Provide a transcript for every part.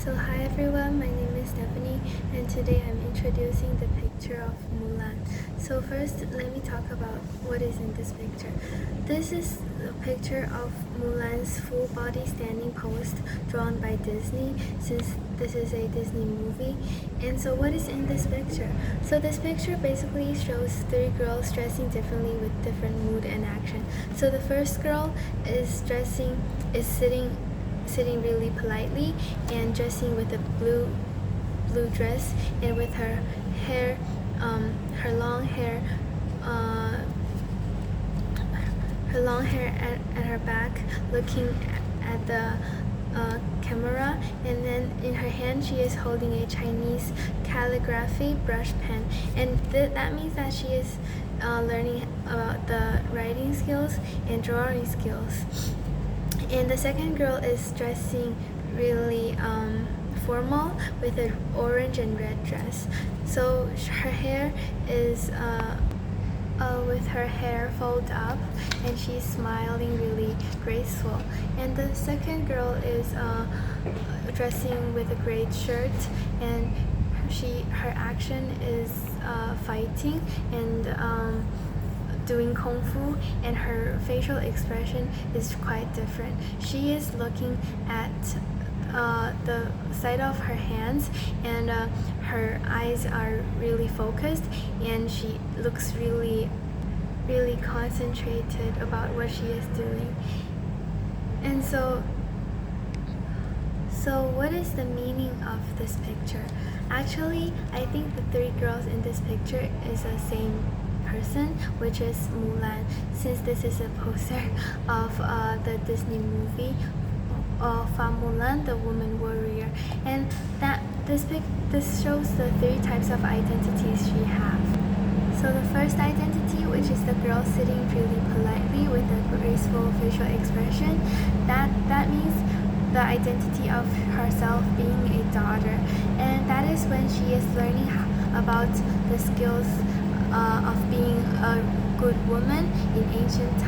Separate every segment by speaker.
Speaker 1: So hi everyone, my name is Stephanie and today I'm introducing the picture of Mulan. So first let me talk about what is in this picture. This is a picture of Mulan's full body standing pose drawn by Disney since this is a Disney movie. And so what is in this picture? So this picture basically shows three girls dressing differently with different mood and action. So the first girl is sitting really politely and dressing with a blue dress and with her hair her long hair at her back, looking at the camera, and then in her hand she is holding a Chinese calligraphy brush pen, and that means that she is learning about the writing skills and drawing skills. And the second girl is dressing really formal with an orange and red dress. So her hair is with her hair folded up, and she's smiling really graceful. And the second girl is dressing with a gray shirt, and her action is fighting and doing kung fu, and her facial expression is quite different. She is looking at the side of her hands, and her eyes are really focused, and she looks really concentrated about what she is doing. And so what is the meaning of this picture? Actually, I think the three girls in this picture is the same person, which is Mulan, since this is a poster of the Disney movie Mulan, the woman warrior, and this shows the three types of identities she has. So the first identity, which is the girl sitting really politely with a graceful facial expression, that means the identity of herself being a daughter, and that is when she is learning about the skills of being a good woman in ancient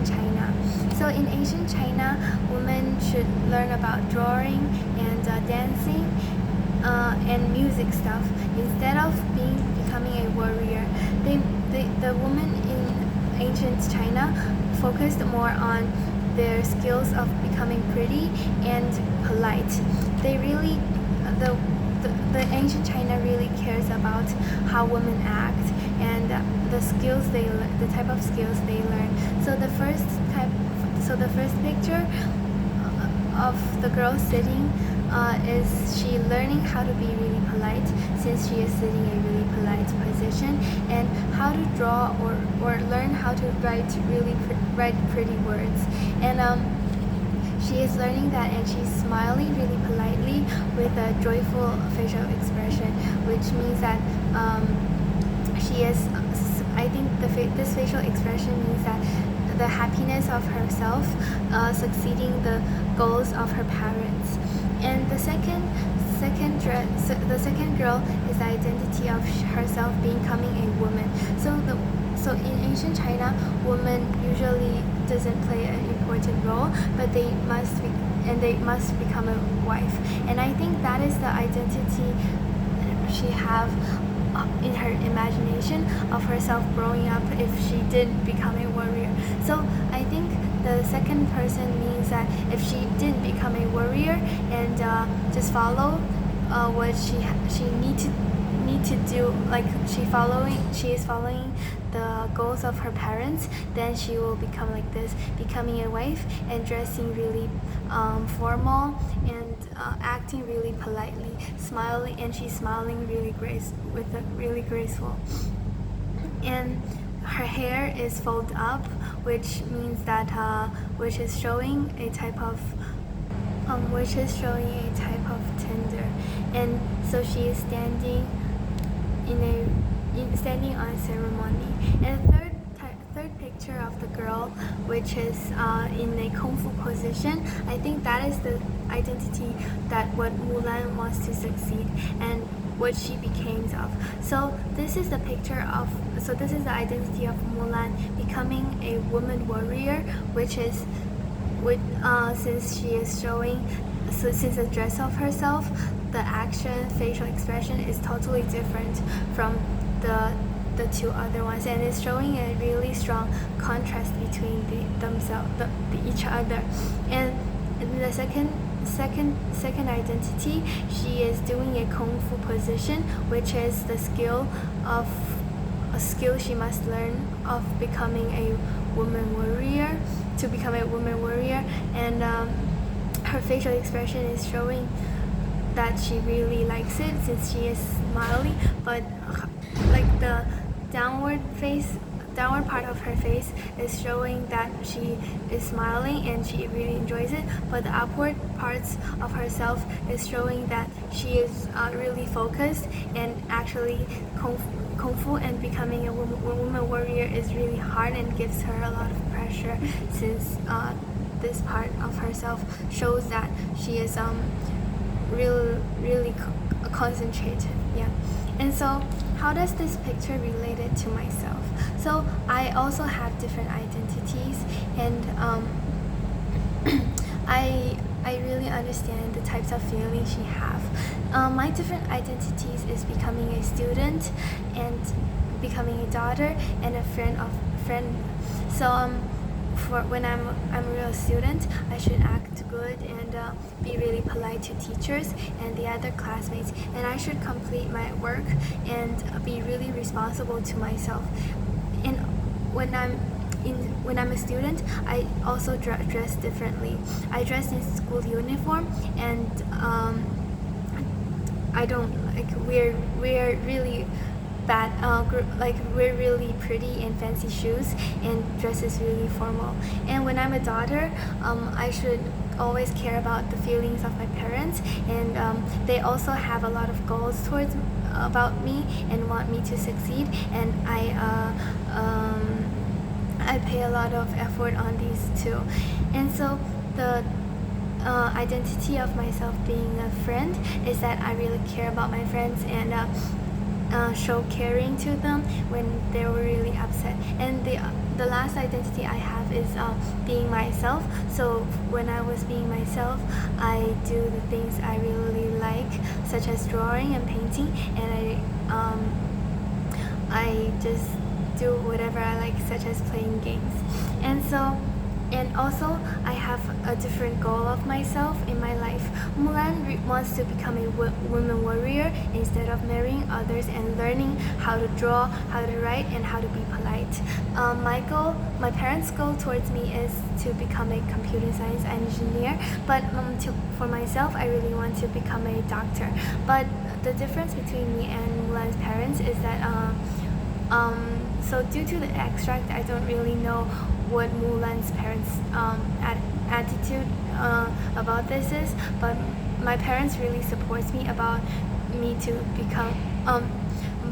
Speaker 1: China. So in ancient China, women should learn about drawing and dancing and music stuff instead of becoming a warrior. The women in ancient China focused more on their skills of becoming pretty and polite. The ancient China really cares about how women act and the type of skills they learn. So the first picture of the girl sitting is she learning how to be really polite, since she is sitting in a really polite position, and how to draw or learn how to write pretty words. And she is learning that, and she's smiling really politely with a joyful facial expression, which means that she is. I think this facial expression means that the happiness of herself succeeding the goals of her parents. And the second girl is the identity of herself becoming a woman. So in ancient China, women usually doesn't play an important role, but they must become a wife. And I think that is the identity she have in her imagination of herself growing up if she did become a warrior. So I think the second person means that if she did become a warrior and just follow what she need to do, like she is following the goals of her parents, then she will become like this, becoming a wife and dressing really formal and acting really politely, smiling, and she's smiling really really graceful. And her hair is folded up, which means that which is showing a type of tender. And so she is standing standing on a ceremony. And the third picture of the girl, which is in a kung fu position, I think that is the identity that what Mulan wants to succeed and what she became of. So this is the identity of Mulan becoming a woman warrior, which is since she is showing so since the dress of herself, the action, facial expression is totally different from the two other ones, and it's showing a really strong contrast between each other. And in the second identity, she is doing a kung fu position, which is the skill she must learn of becoming a woman warrior, and her facial expression is showing that she really likes it since she is smiling, but like the downward part of her face is showing that she is smiling and she really enjoys it, but the upward parts of herself is showing that she is really focused, and actually kung fu and becoming a woman warrior is really hard and gives her a lot of pressure, since this part of herself shows that she is really concentrated. Yeah. And so how does this picture relate it to myself? So I also have different identities, and I really understand the types of feelings she have. My different identities is becoming a student, and becoming a daughter, and a friend. So for when I'm a real student, I should act good and be really polite to teachers and the other classmates, and I should complete my work and be really responsible to myself. And when I'm a student, I also dress differently. I dress in school uniform, and I don't wear really bad wear really pretty and fancy shoes and dresses really formal. And when I'm a daughter, I should always care about the feelings of my parents, and they also have a lot of goals towards about me and want me to succeed, and I pay a lot of effort on these too. And so the identity of myself being a friend is that I really care about my friends and show caring to them when they were really upset. And the last identity I have is being myself. So when I was being myself, I do the things I really like, such as drawing and painting, and I just do whatever I like, such as playing games. And also, I have a different goal of myself in my life. Mulan wants to become a woman warrior instead of marrying others, and learning how to draw, how to write, and how to be polite. My parents' goal towards me is to become a computer science engineer, but for myself, I really want to become a doctor. But the difference between me and Mulan's parents is that so due to the extract, I don't really know what Mulan's parents' attitude about this is, but my parents really supports me about me to become.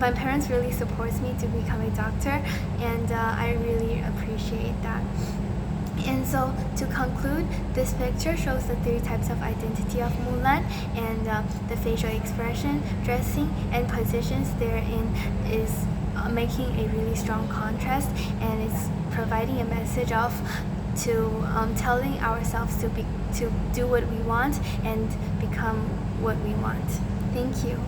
Speaker 1: My parents really supports me to become a doctor, and I really appreciate that. And so to conclude, this picture shows the three types of identity of Mulan, and the facial expression, dressing, and positions therein is making a really strong contrast, and it's providing a message of telling ourselves to do what we want and become what we want. Thank you.